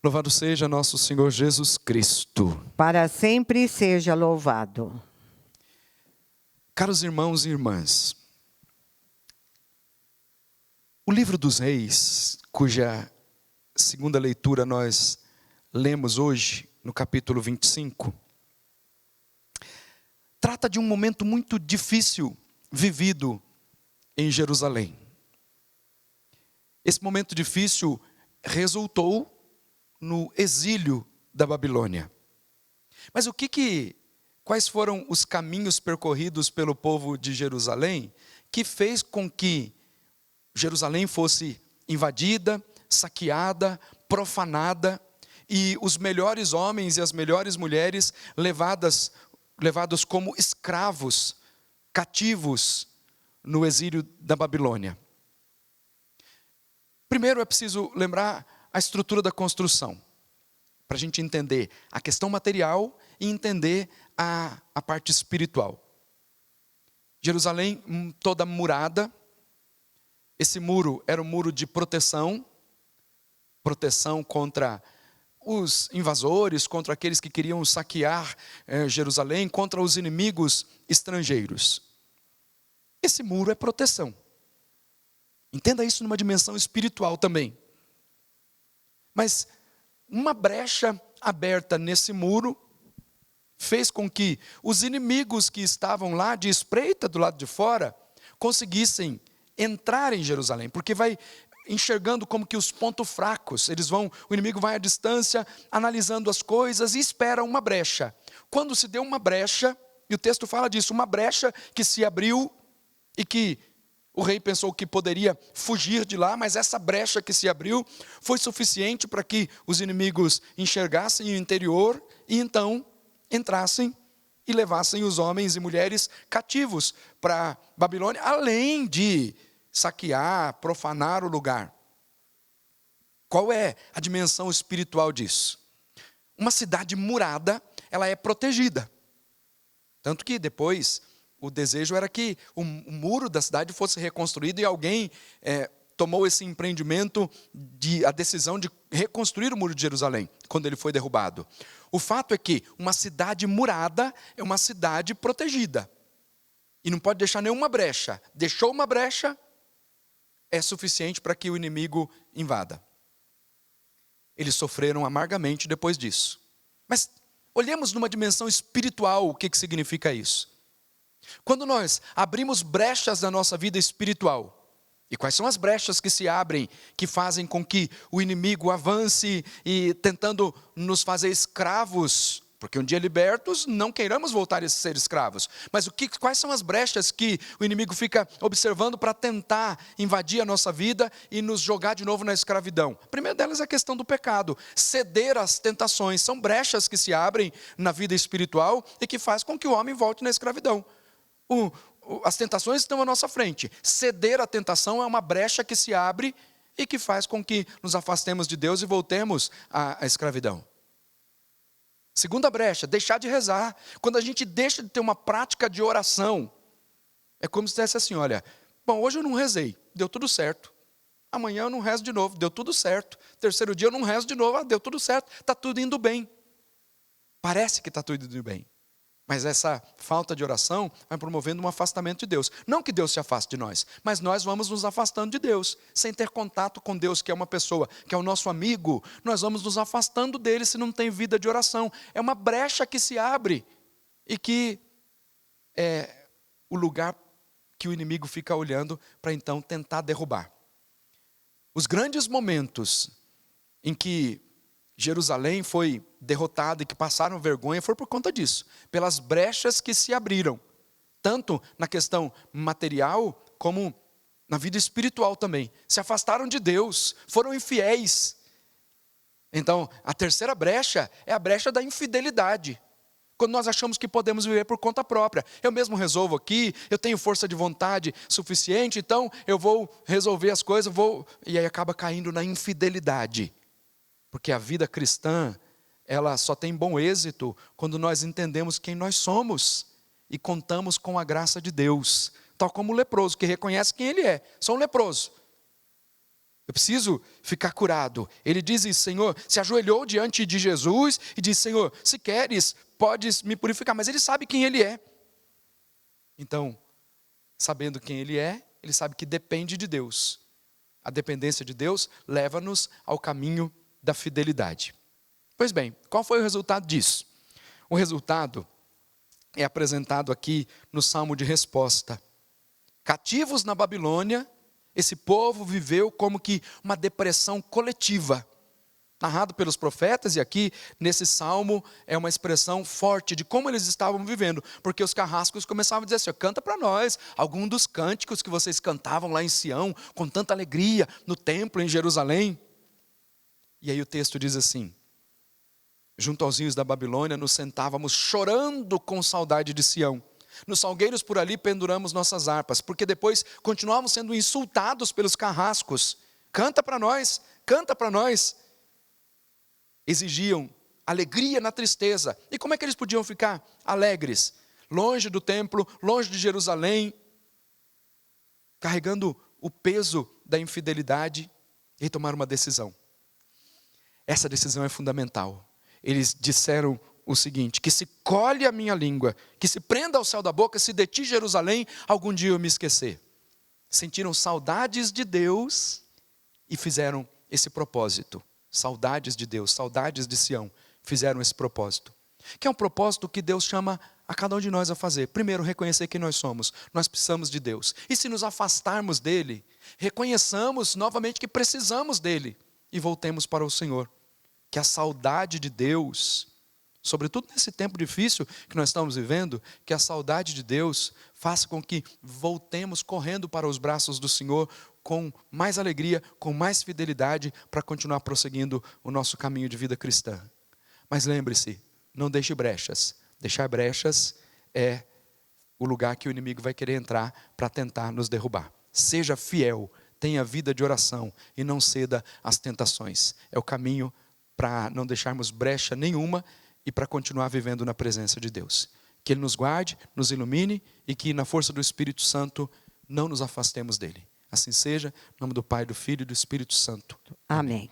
Louvado seja nosso Senhor Jesus Cristo. Para sempre seja louvado. Caros irmãos e irmãs, o livro dos Reis, cuja segunda leitura nós lemos hoje, no capítulo 25, trata de um momento muito difícil vivido em Jerusalém. Esse momento difícil resultou no exílio da Babilônia. Mas quais foram os caminhos percorridos pelo povo de Jerusalém que fez com que Jerusalém fosse invadida, saqueada, profanada e os melhores homens e as melhores mulheres levados como escravos, cativos no exílio da Babilônia? Primeiro é preciso lembrar a estrutura da construção, para a gente entender a questão material e entender a parte espiritual. Jerusalém toda murada, esse muro era um muro de proteção contra os invasores, contra aqueles que queriam saquear Jerusalém, contra os inimigos estrangeiros. Esse muro é proteção. Entenda isso numa dimensão espiritual também. Mas uma brecha aberta nesse muro fez com que os inimigos que estavam lá de espreita do lado de fora conseguissem entrar em Jerusalém, porque vai enxergando como que os pontos fracos, o inimigo vai à distância, analisando as coisas e espera uma brecha. Quando se deu uma brecha, e o texto fala disso, uma brecha que se abriu e que o rei pensou que poderia fugir de lá, mas essa brecha que se abriu foi suficiente para que os inimigos enxergassem o interior e então entrassem e levassem os homens e mulheres cativos para Babilônia, além de saquear, profanar o lugar. Qual é a dimensão espiritual disso? Uma cidade murada, ela é protegida. Tanto que depois o desejo era que o muro da cidade fosse reconstruído e alguém tomou esse empreendimento, a decisão de reconstruir o muro de Jerusalém, quando ele foi derrubado. O fato é que uma cidade murada é uma cidade protegida. E não pode deixar nenhuma brecha. Deixou uma brecha, é suficiente para que o inimigo invada. Eles sofreram amargamente depois disso. Mas olhemos numa dimensão espiritual o que significa isso. Quando nós abrimos brechas na nossa vida espiritual, e quais são as brechas que se abrem, que fazem com que o inimigo avance e tentando nos fazer escravos, porque um dia libertos, não queiramos voltar a ser escravos. Mas quais são as brechas que o inimigo fica observando para tentar invadir a nossa vida e nos jogar de novo na escravidão? A primeira delas é a questão do pecado. Ceder às tentações. São brechas que se abrem na vida espiritual e que faz com que o homem volte na escravidão. As tentações estão à nossa frente. Ceder à tentação é uma brecha que se abre e que faz com que nos afastemos de Deus e voltemos à escravidão. Segunda brecha, deixar de rezar. Quando a gente deixa de ter uma prática de oração, é como se dissesse assim, olha, bom, hoje eu não rezei, deu tudo certo. Amanhã eu não rezo de novo, deu tudo certo. Terceiro dia eu não rezo de novo, deu tudo certo, está tudo indo bem. Parece que está tudo indo bem. Mas essa falta de oração vai promovendo um afastamento de Deus. Não que Deus se afaste de nós, mas nós vamos nos afastando de Deus. Sem ter contato com Deus, que é uma pessoa, que é o nosso amigo, nós vamos nos afastando dele se não tem vida de oração. É uma brecha que se abre e que é o lugar que o inimigo fica olhando para então tentar derrubar. Os grandes momentos em que Jerusalém foi derrotada e que passaram vergonha foi por conta disso, pelas brechas que se abriram, tanto na questão material como na vida espiritual também. Se afastaram de Deus, foram infiéis. Então, a terceira brecha é a brecha da infidelidade. Quando nós achamos que podemos viver por conta própria. Eu mesmo resolvo aqui, eu tenho força de vontade suficiente, então eu vou resolver as coisas, e aí acaba caindo na infidelidade. Porque a vida cristã, ela só tem bom êxito quando nós entendemos quem nós somos e contamos com a graça de Deus. Tal como o leproso, que reconhece quem ele é. Sou um leproso. Eu preciso ficar curado. Ele diz isso, Senhor, se ajoelhou diante de Jesus e diz, Senhor, se queres, podes me purificar. Mas ele sabe quem ele é. Então, sabendo quem ele é, ele sabe que depende de Deus. A dependência de Deus leva-nos ao caminho da fidelidade. Pois bem, qual foi o resultado disso? O resultado é apresentado aqui no Salmo de resposta. Cativos na Babilônia, esse povo viveu como que uma depressão coletiva, narrado pelos profetas, e aqui nesse salmo é uma expressão forte de como eles estavam vivendo, porque os carrascos começavam a dizer assim, canta para nós algum dos cânticos que vocês cantavam lá em Sião, com tanta alegria, no templo em Jerusalém. E aí o texto diz assim, junto aos rios da Babilônia, nos sentávamos chorando com saudade de Sião. Nos salgueiros por ali penduramos nossas harpas, porque depois continuávamos sendo insultados pelos carrascos. Canta para nós, canta para nós. Exigiam alegria na tristeza. E como é que eles podiam ficar alegres? Longe do templo, longe de Jerusalém, carregando o peso da infidelidade, e tomaram uma decisão. Essa decisão é fundamental. Eles disseram o seguinte, que se colhe a minha língua, que se prenda ao céu da boca, se de ti, Jerusalém, algum dia eu me esquecer. Sentiram saudades de Deus e fizeram esse propósito. Saudades de Deus, saudades de Sião, fizeram esse propósito. Que é um propósito que Deus chama a cada um de nós a fazer. Primeiro, reconhecer quem nós somos. Nós precisamos de Deus. E se nos afastarmos dele, reconheçamos novamente que precisamos dele e voltemos para o Senhor. Que a saudade de Deus, sobretudo nesse tempo difícil que nós estamos vivendo, que a saudade de Deus faça com que voltemos correndo para os braços do Senhor com mais alegria, com mais fidelidade, para continuar prosseguindo o nosso caminho de vida cristã. Mas lembre-se, não deixe brechas. Deixar brechas é o lugar que o inimigo vai querer entrar para tentar nos derrubar. Seja fiel, tenha vida de oração e não ceda às tentações. É o caminho para não deixarmos brecha nenhuma e para continuar vivendo na presença de Deus. Que Ele nos guarde, nos ilumine e que na força do Espírito Santo não nos afastemos dele. Assim seja, em nome do Pai, do Filho e do Espírito Santo. Amém.